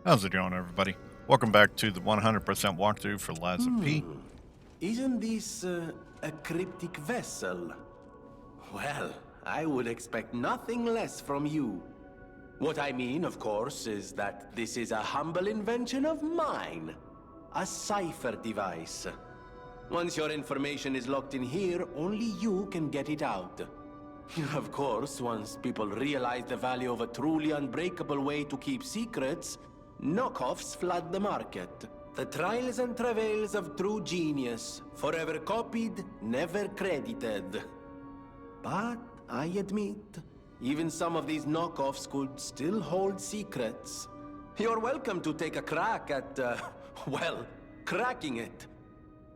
How's it going, everybody? Welcome back to the 100% walkthrough for Lies of P. Isn't this a cryptic vessel? Well, I would expect nothing less from you. What I mean, of course, is that this is a humble invention of mine. A cipher device. Once your information is locked in here, only you can get it out. Of course, once people realize the value of a truly unbreakable way to keep secrets, knockoffs flood the market. The trials and travails of true genius, forever copied, never credited. But I admit, even some of these knockoffs could still hold secrets. You're welcome to take a crack at, well, cracking it.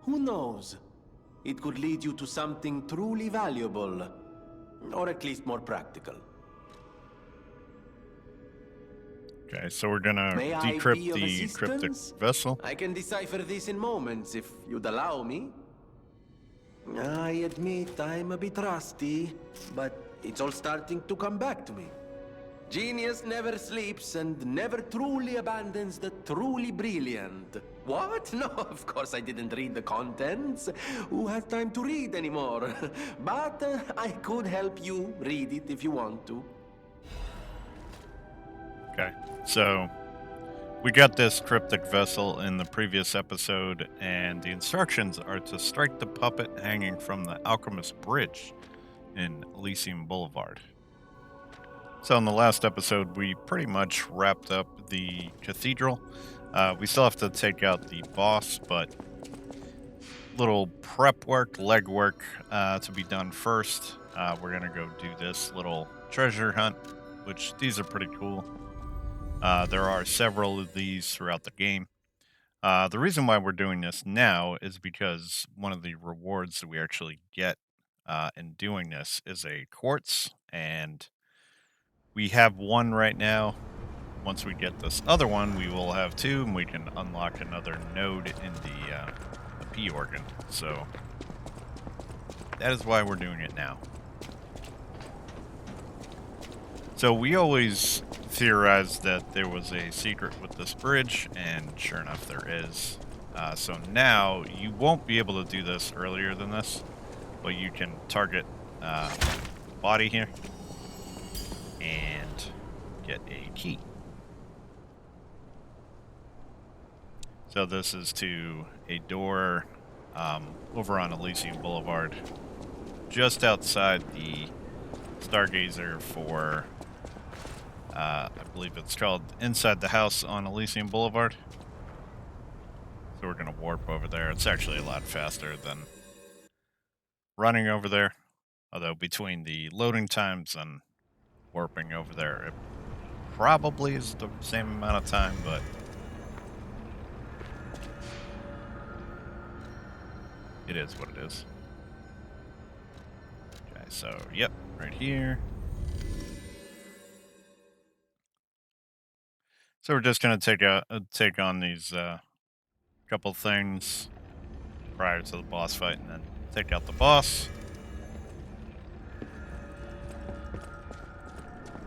Who knows? It could lead you to something truly valuable. Or at least more practical. Okay, so we're gonna May I be decrypt of the cryptic assistance? vessel. I can decipher this in moments if you'd allow me. I admit I'm a bit rusty, but it's all starting to come back to me. Genius never sleeps and never truly abandons the truly brilliant. What? No, of course I didn't read the contents. Who has time to read anymore? But I could help you read it if you want to. Okay, so we got this cryptic vessel in the previous episode, and the instructions are to strike the puppet hanging from the Alchemist Bridge in Elysium Boulevard. So in the last episode, we pretty much wrapped up the cathedral. We still have to take out the boss, but little prep work, leg work to be done first. We're gonna go do this little treasure hunt, which these are pretty cool. There are several of these throughout the game. The reason why we're doing this now is because one of the rewards that we actually get in doing this is a quartz, and we have one right now. Once we get this other one, we will have two, and we can unlock another node in the P organ. So that is why we're doing it now. So we always theorized that there was a secret with this bridge, and sure enough, there is. So now you won't be able to do this earlier than this, but you can target the body here and get a key. So this is to a door over on Elysium Boulevard, just outside the Stargazer for, I believe it's called Inside the House on Elysium Boulevard. So we're going to warp over there. It's actually a lot faster than running over there. Although between the loading times and warping over there, it probably is the same amount of time, but it is what it is. Okay, so, yep, right here. So we're just going to take on these couple things prior to the boss fight, and then take out the boss.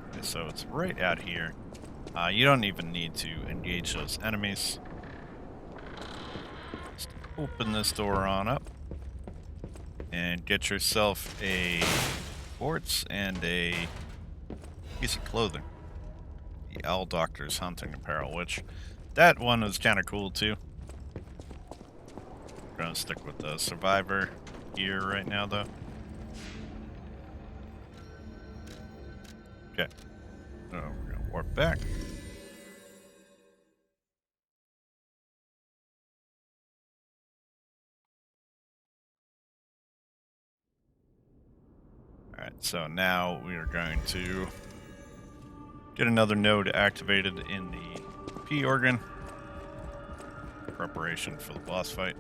Okay, so it's right out here. You don't even need to engage those enemies. Just open this door on up and get yourself a quartz and a piece of clothing. The Owl Doctor's hunting apparel, which that one is kind of cool too. We're gonna stick with the survivor gear right now, though. Okay, so we're gonna warp back. Alright, so now we are going to get another node activated in the P organ. Preparation for the boss fight.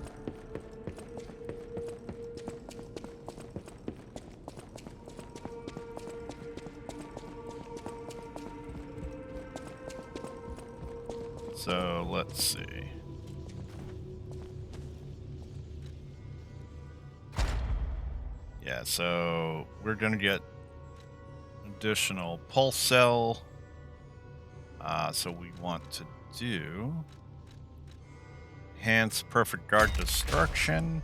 So let's see. Yeah, so we're gonna get additional pulse cell So we want to do enhance perfect guard destruction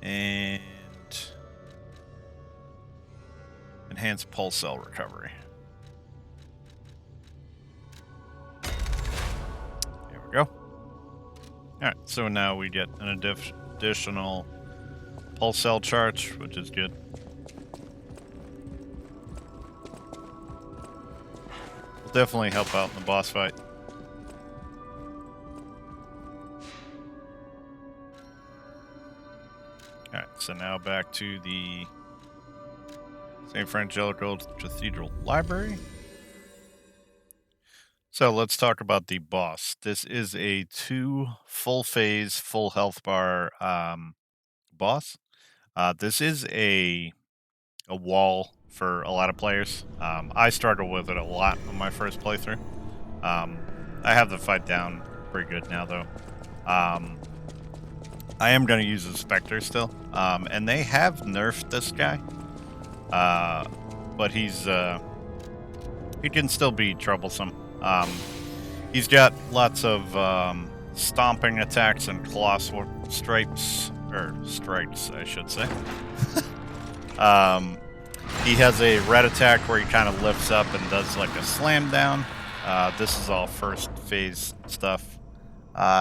and enhance pulse cell recovery. There we go. Alright, so now we get an additional pulse cell charge, which is good. Will definitely help out in the boss fight. Alright, so now back to the St. Frangelico Cathedral Library. So let's talk about the boss. This is a 2 full phase, full health bar boss. This is a wall for a lot of players. I struggle with it a lot on my first playthrough. I have the fight down pretty good now, though. I am going to use the Spectre still, and they have nerfed this guy, but he can still be troublesome. He's got lots of stomping attacks and claw strikes, I should say. He has a red attack where he kind of lifts up and does like a slam down. This is all first phase stuff.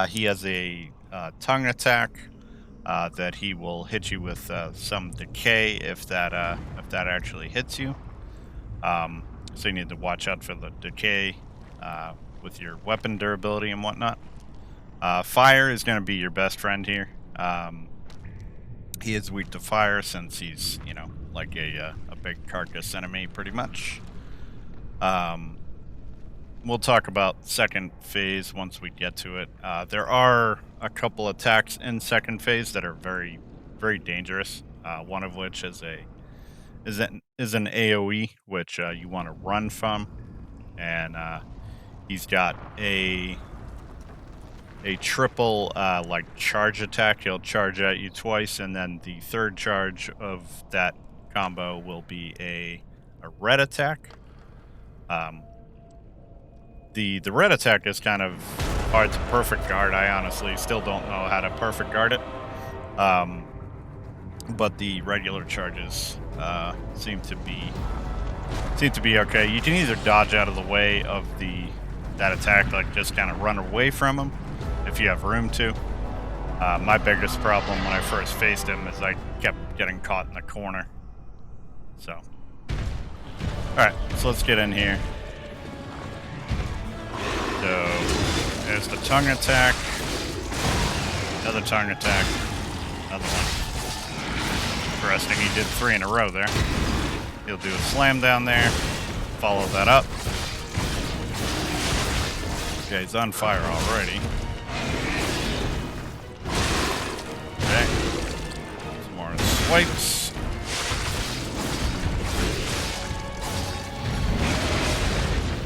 He has a tongue attack that he will hit you with some decay if that actually hits you. So you need to watch out for the decay with your weapon durability and whatnot. Fire is going to be your best friend here. He is weak to fire since he's, like a big carcass enemy, pretty much. We'll talk about second phase once we get to it. There are a couple attacks in second phase that are very, very dangerous. One of which is an AOE, which you want to run from, and he's got a triple like charge attack. He'll charge at you twice, and then the third charge of that combo will be a red attack. The red attack is kind of hard to perfect guard. I honestly still don't know how to perfect guard it. But the regular charges seem to be okay. You can either dodge out of the way of that attack, like just kind of run away from him if you have room to. My biggest problem when I first faced him is I kept getting caught in the corner. So, alright, so let's get in here. So, there's the tongue attack, another tongue attack, another one. Interesting, he did 3 in a row there. He'll do a slam down there, follow that up. Okay, he's on fire already. Okay. Some more swipes.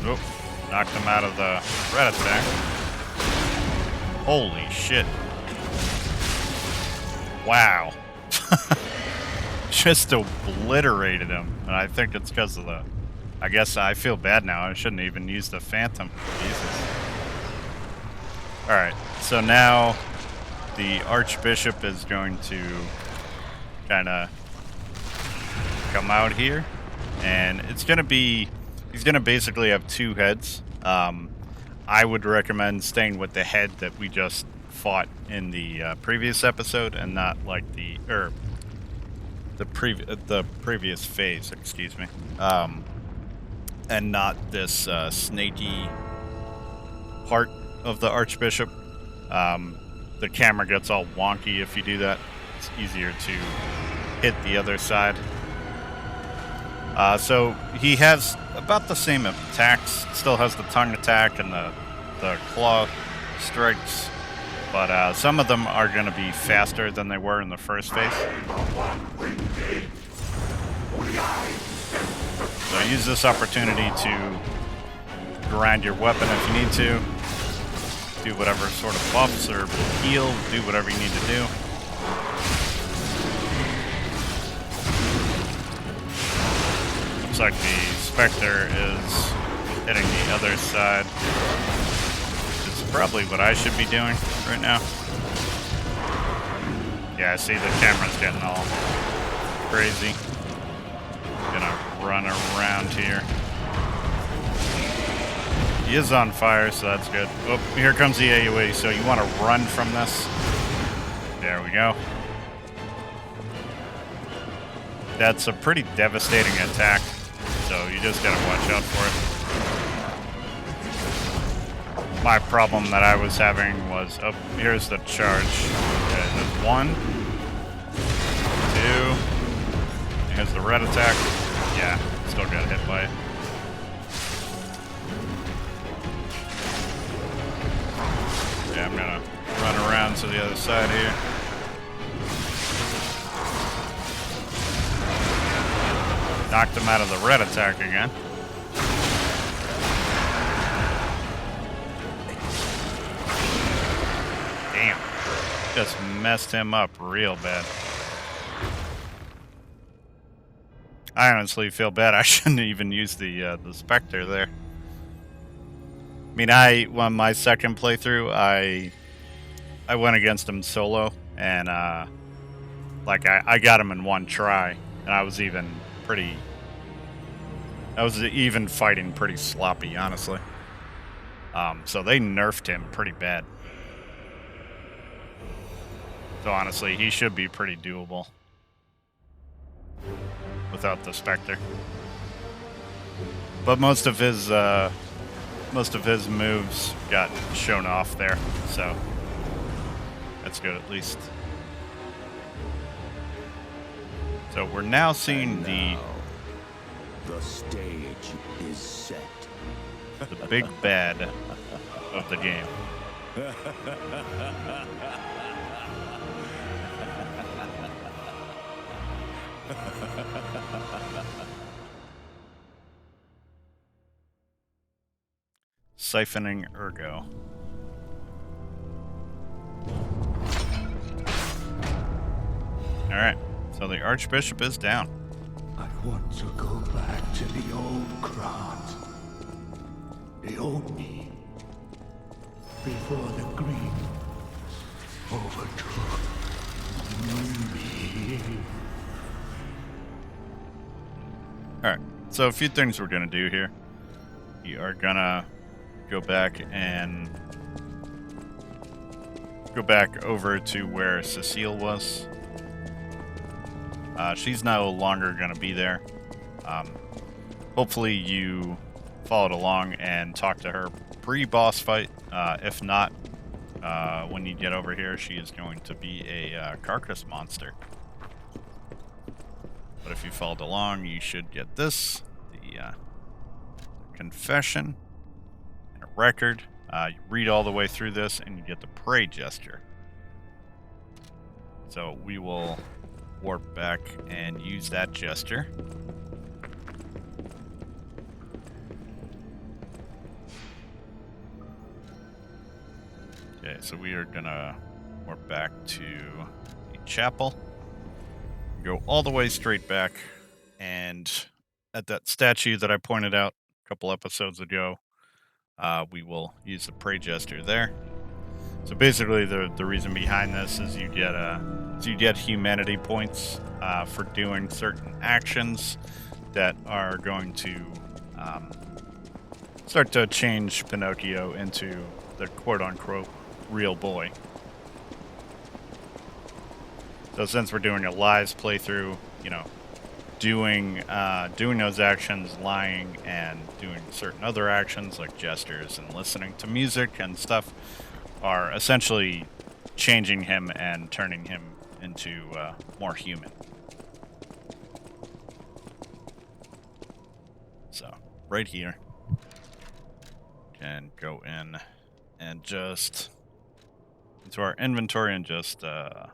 Oh, knocked him out of the red attack. Holy shit. Wow. Just obliterated him. And I think it's because of the... I guess I feel bad now. I shouldn't even use the Phantom. Jesus. Alright, so now the Archbishop is going to kind of come out here. And it's going to be... He's going to basically have 2 heads. I would recommend staying with the head that we just fought in the previous episode, and not like the previous phase, excuse me, and not this snaky part of the Archbishop. The camera gets all wonky if you do that. It's easier to hit the other side. So he has about the same attacks. Still has the tongue attack and the claw strikes, but some of them are going to be faster than they were in the first phase. So use this opportunity to grind your weapon if you need to. Do whatever sort of buffs or heal. Do whatever you need to do. Looks like the Spectre is hitting the other side. It's probably what I should be doing right now. Yeah, I see the camera's getting all crazy. Gonna run around here. He is on fire, so that's good. Oh, here comes the AoE, so you want to run from this. There we go. That's a pretty devastating attack, so you just gotta watch out for it. My problem that I was having was, oh, here's the charge. Okay, there's 1, 2, here's the red attack. Yeah, still got hit by it. Yeah, I'm gonna run around to the other side here. Knocked him out of the red attack again. Damn. Just messed him up real bad. I honestly feel bad. I shouldn't even use the Spectre there. I mean, on my second playthrough, I went against him solo, and like I got him in one try, and I was even fighting pretty sloppy, honestly. So they nerfed him pretty bad. So honestly, he should be pretty doable without the Spectre. But most of his moves got shown off there, so that's good at least. So we're now seeing the stage is set. The big bad of the game. Siphoning Ergo. Alright, so the Archbishop is down. I want to go back to the old Krat. The old me. Before the green overtook me. Alright, so a few things we're gonna do here. We are gonna go back over to where Cecile was. She's no longer gonna be there. Hopefully you followed along and talked to her pre-boss fight. If not, when you get over here, she is going to be a carcass monster. But if you followed along, you should get this, the confession, and a record. You read all the way through this, and you get the pray gesture. So we will warp back and use that gesture. Okay, so we are gonna warp back to the chapel. Go all the way straight back, and at that statue that I pointed out a couple episodes ago, we will use the pray gesture there. So basically, the reason behind this is you get humanity points for doing certain actions that are going to start to change Pinocchio into the quote-unquote real boy. So since we're doing a lies playthrough, you know, doing those actions, lying, and doing certain other actions like gestures and listening to music and stuff are essentially changing him and turning him into more human. So right here, can go in and just into our inventory and just go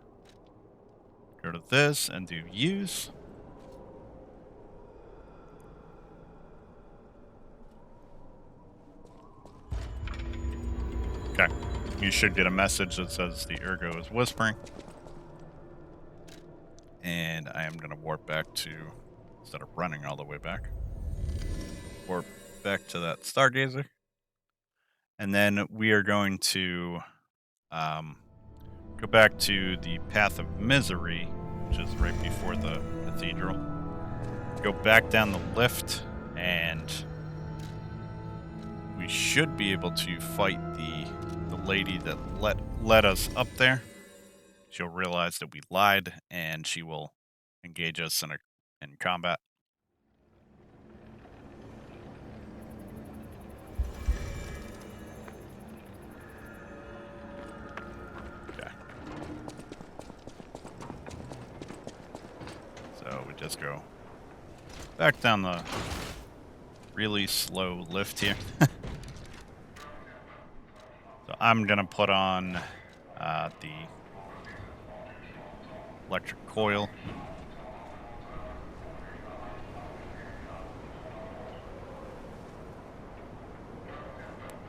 to this and do use. Okay, you should get a message that says the Ergo is whispering. And I am going to warp back to, instead of running all the way back, warp back to that stargazer. And then we are going to go back to the Path of Misery, which is right before the cathedral. Go back down the lift, and we should be able to fight the lady that led us up there. She'll realize that we lied, and she will engage us in combat. Okay. So we just go back down the really slow lift here. So I'm gonna put on the electric coil.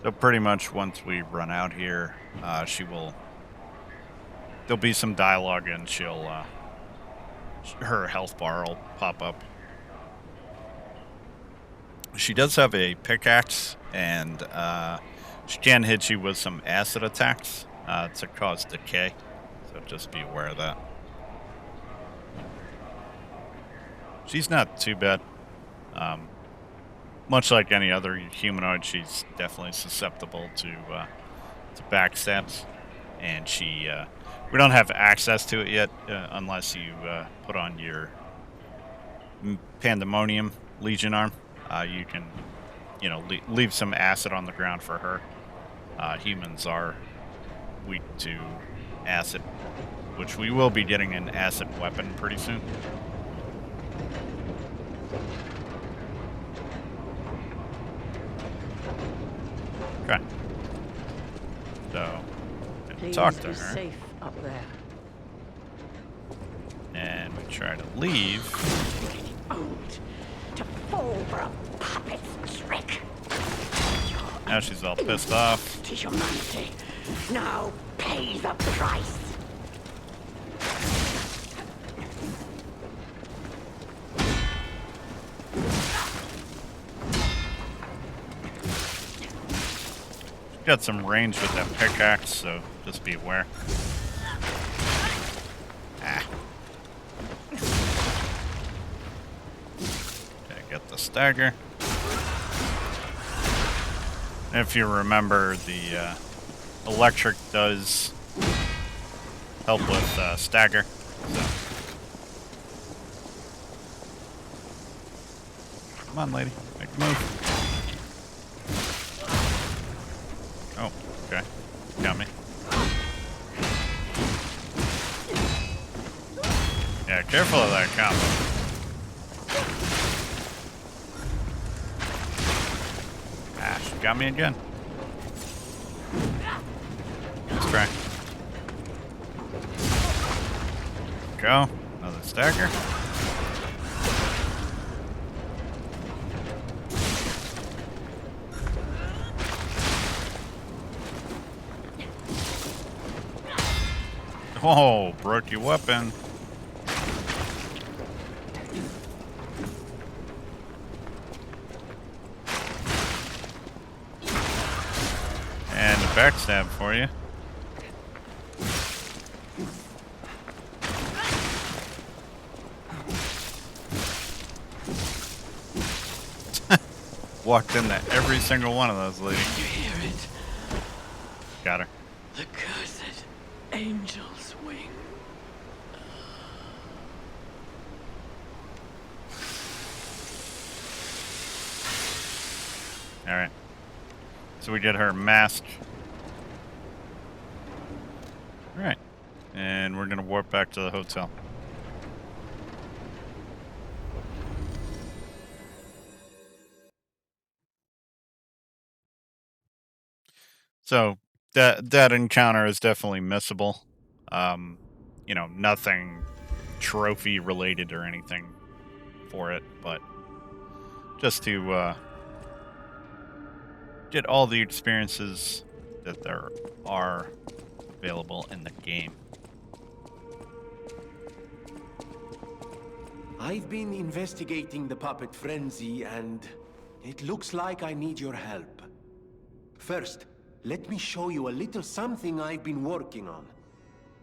So pretty much once we run out here, there'll be some dialogue, and her health bar will pop up. She does have a pickaxe, and she can hit you with some acid attacks to cause decay. So just be aware of that. She's not too bad. Much like any other humanoid, she's definitely susceptible to backstabs, and we don't have access to it yet unless you put on your Pandemonium Legion arm. You can, leave some acid on the ground for her. Humans are weak to acid, which we will be getting an acid weapon pretty soon. Okay. So, talk to her. Safe up there. And we try to leave. Old to fall for a puppet's trick. Now she's all pissed off. To humanity. Now pay the price. Got some range with that pickaxe, so just be aware. Okay, get the stagger. If you remember, the electric does help with stagger. So. Come on, lady, make a move. Oh, okay. Got me. Yeah, careful of that combo. She got me again. Let's try. Go. Another stagger. Oh, broke your weapon. And a backstab for you. Walked into every single one of those, lady. You hear it? Got her. The cursed angel's wing. Alright. So we get her mask. Alright. And we're going to warp back to the hotel. So that encounter is definitely missable. Nothing trophy related or anything for it, but just to get all the experiences that there are available in the game. I've been investigating the puppet frenzy, and it looks like I need your help. First, let me show you a little something I've been working on.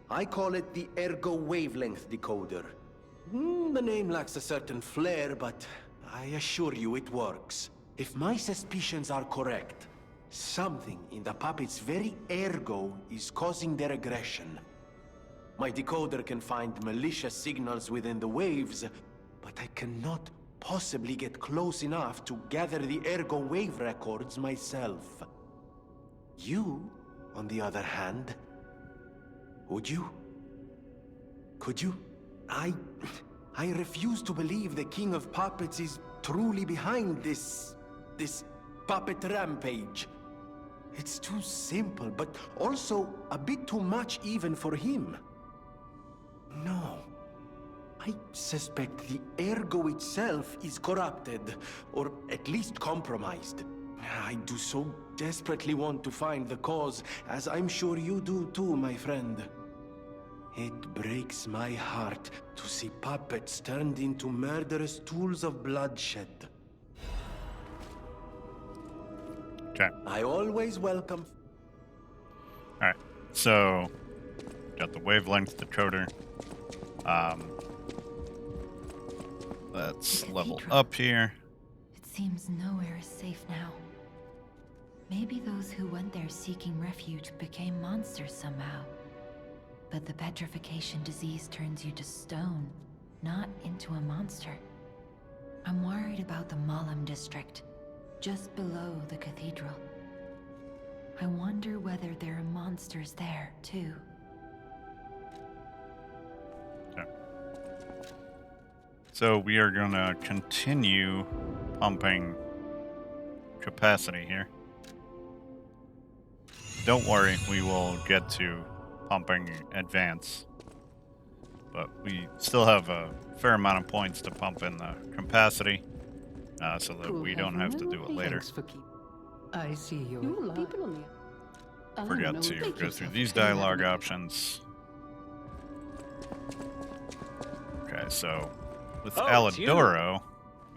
I call it the Ergo Wavelength Decoder. The name lacks a certain flair, but I assure you it works. If my suspicions are correct, something in the puppet's very ergo is causing their aggression. My decoder can find malicious signals within the waves, but I cannot possibly get close enough to gather the ergo wave records myself. You, on the other hand, would you? Could you? I refuse to believe the King of Puppets is truly behind this puppet rampage. It's too simple, but also a bit too much even for him. No. I suspect the ergo itself is corrupted, or at least compromised. I do so desperately want to find the cause, as I'm sure you do too, my friend. It breaks my heart to see puppets turned into murderous tools of bloodshed. Okay. I always welcome... Alright, so got the wavelength decoder. Let's level up here. It seems nowhere is safe now. Maybe those who went there seeking refuge became monsters somehow. But the petrification disease turns you to stone, not into a monster. I'm worried about the Malum district, just below the cathedral. I wonder whether there are monsters there, too. Okay. So we are going to continue pumping capacity here. Don't worry, we will get to pumping advance. But we still have a fair amount of points to pump in the capacity, so that we don't have to do it later. I see you. Forgot to go through these dialogue options. Okay, so with Alidoro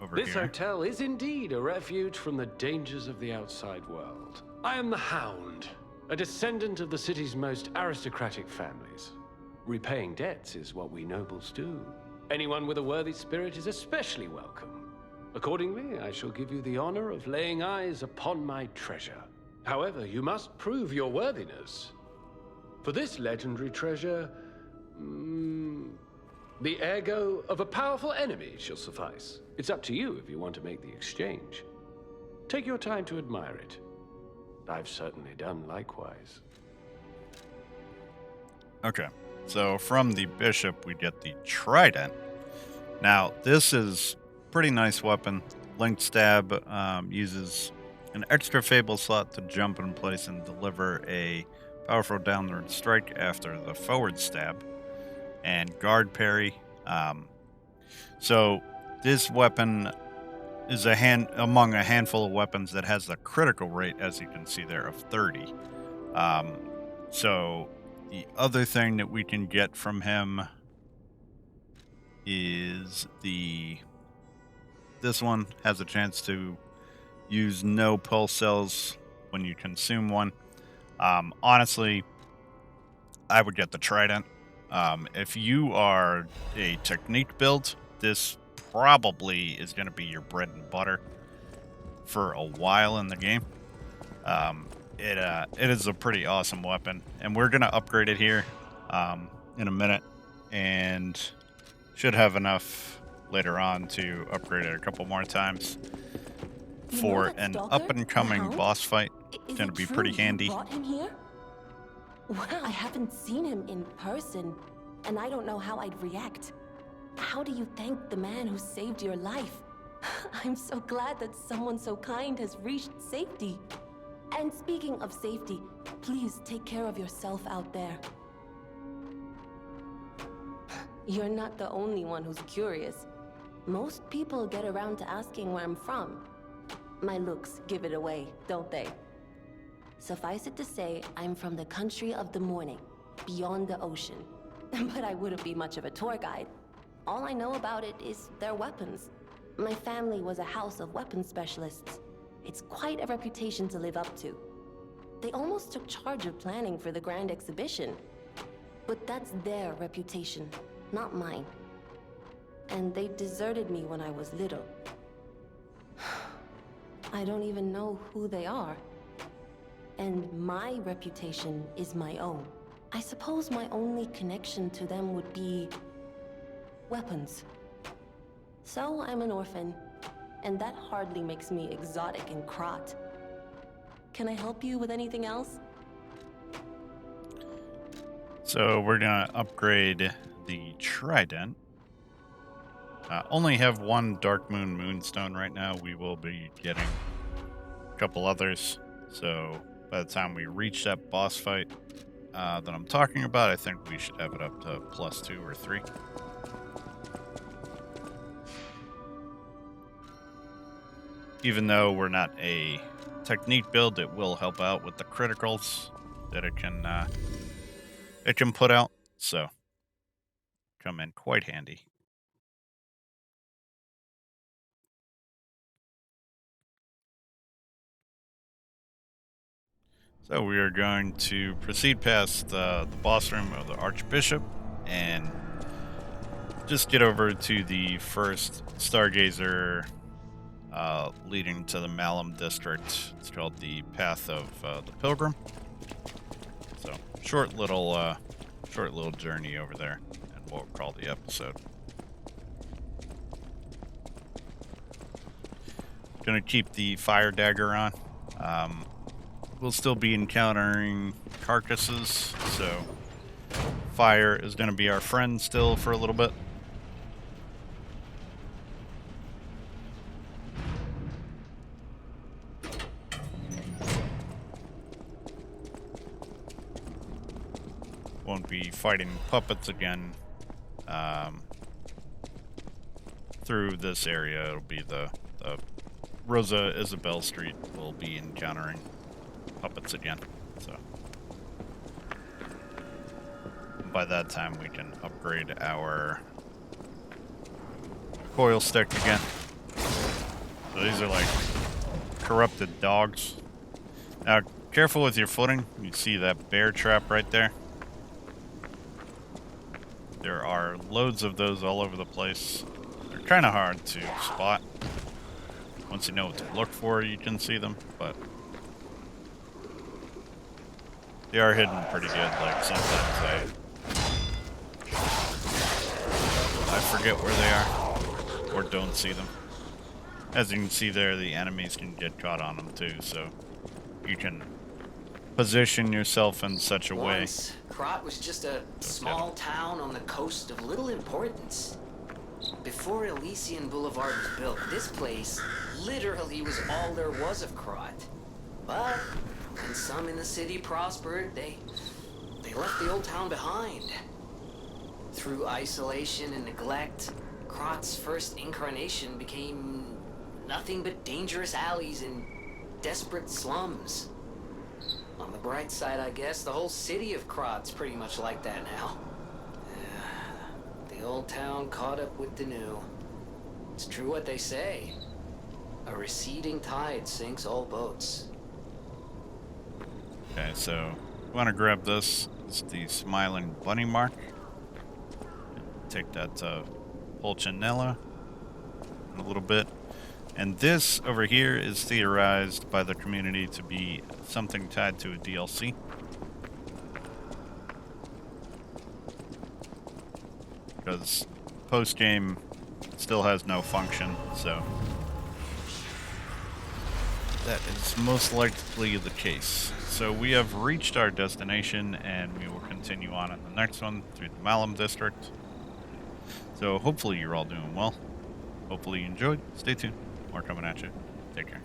over This here. hotel is indeed a refuge from the dangers of the outside world. I am the Hound, a descendant of the city's most aristocratic families. Repaying debts is what we nobles do. Anyone with a worthy spirit is especially welcome. Accordingly, I shall give you the honor of laying eyes upon my treasure. However, you must prove your worthiness. For this legendary treasure, the ergo of a powerful enemy shall suffice. It's up to you if you want to make the exchange. Take your time to admire it. I've certainly done likewise. Okay, so from the bishop we get the trident. Now this is pretty nice weapon. Linked stab uses an extra fable slot to jump in place and deliver a powerful downward strike after the forward stab, and guard parry. So this weapon is among a handful of weapons that has the critical rate, as you can see there, of 30. So the other thing that we can get from him is this one has a chance to use no pulse cells when you consume one. Honestly, I would get the trident. If you are a technique build, this probably is going to be your bread and butter for a while in the game. It is a pretty awesome weapon, and we're going to upgrade it here in a minute, and should have enough later on to upgrade it a couple more times for an up-and-coming boss fight. It's going to be pretty handy. Brought him here? Well, I haven't seen him in person, and I don't know how I'd react. How do you thank the man who saved your life? I'm so glad that someone so kind has reached safety. And speaking of safety, please take care of yourself out there. You're not the only one who's curious. Most people get around to asking where I'm from. My looks give it away, don't they? Suffice it to say, I'm from the country of the morning, beyond the ocean. But I wouldn't be much of a tour guide. All I know about it is their weapons. My family was a house of weapons specialists. It's quite a reputation to live up to. They almost took charge of planning for the grand exhibition. But that's their reputation, not mine. And they deserted me when I was little. I don't even know who they are. And my reputation is my own. I suppose my only connection to them would be weapons. So I'm an orphan, and that hardly makes me exotic in Krat. Can I help you with anything else? So we're gonna upgrade the trident. Only have one Dark Moon Moonstone right now. We will be getting a couple others. So by the time we reach that boss fight that I'm talking about, I think we should have it up to +2 or 3. Even though we're not a technique build, it will help out with the criticals that it can put out. So come in quite handy. So we are going to proceed past the boss room of the Archbishop and just get over to the first Stargazer leading to the Malum district. It's called the Path of the Pilgrim. So short little journey over there, and we'll call the episode. Gonna keep the fire dagger on. We'll still be encountering carcasses, so fire is going to be our friend still for a little bit. Won't be fighting puppets again through this area. It'll be the Rosa Isabel Street. We'll be encountering puppets again, so by that time we can upgrade our coil stick again. So these are like corrupted dogs. Now careful with your footing. You see that bear trap right there? There are loads of those all over the place. They're kind of hard to spot. Once you know what to look for, you can see them, but they are hidden pretty good. Like sometimes I forget where they are or don't see them. As you can see there, the enemies can get caught on them too, so you can position yourself in such a way. Once, Krat was just a small town on the coast of little importance. Before Elysian Boulevard was built, this place literally was all there was of Krat. But when some in the city prospered, they left the old town behind. Through isolation and neglect, Krat's first incarnation became nothing but dangerous alleys and desperate slums. On the bright side, I guess, the whole city of Krat's pretty much like that now. The old town caught up with the new. It's true what they say. A receding tide sinks all boats. Okay, so you want to grab this. It's the smiling bunny mark. Take that to Pulcinella in a little bit. And this over here is theorized by the community to be something tied to a DLC. Because post-game still has no function, so that is most likely the case. So we have reached our destination, and we will continue on in the next one through the Malum district. So hopefully you're all doing well. Hopefully you enjoyed. Stay tuned. More coming at you. Take care.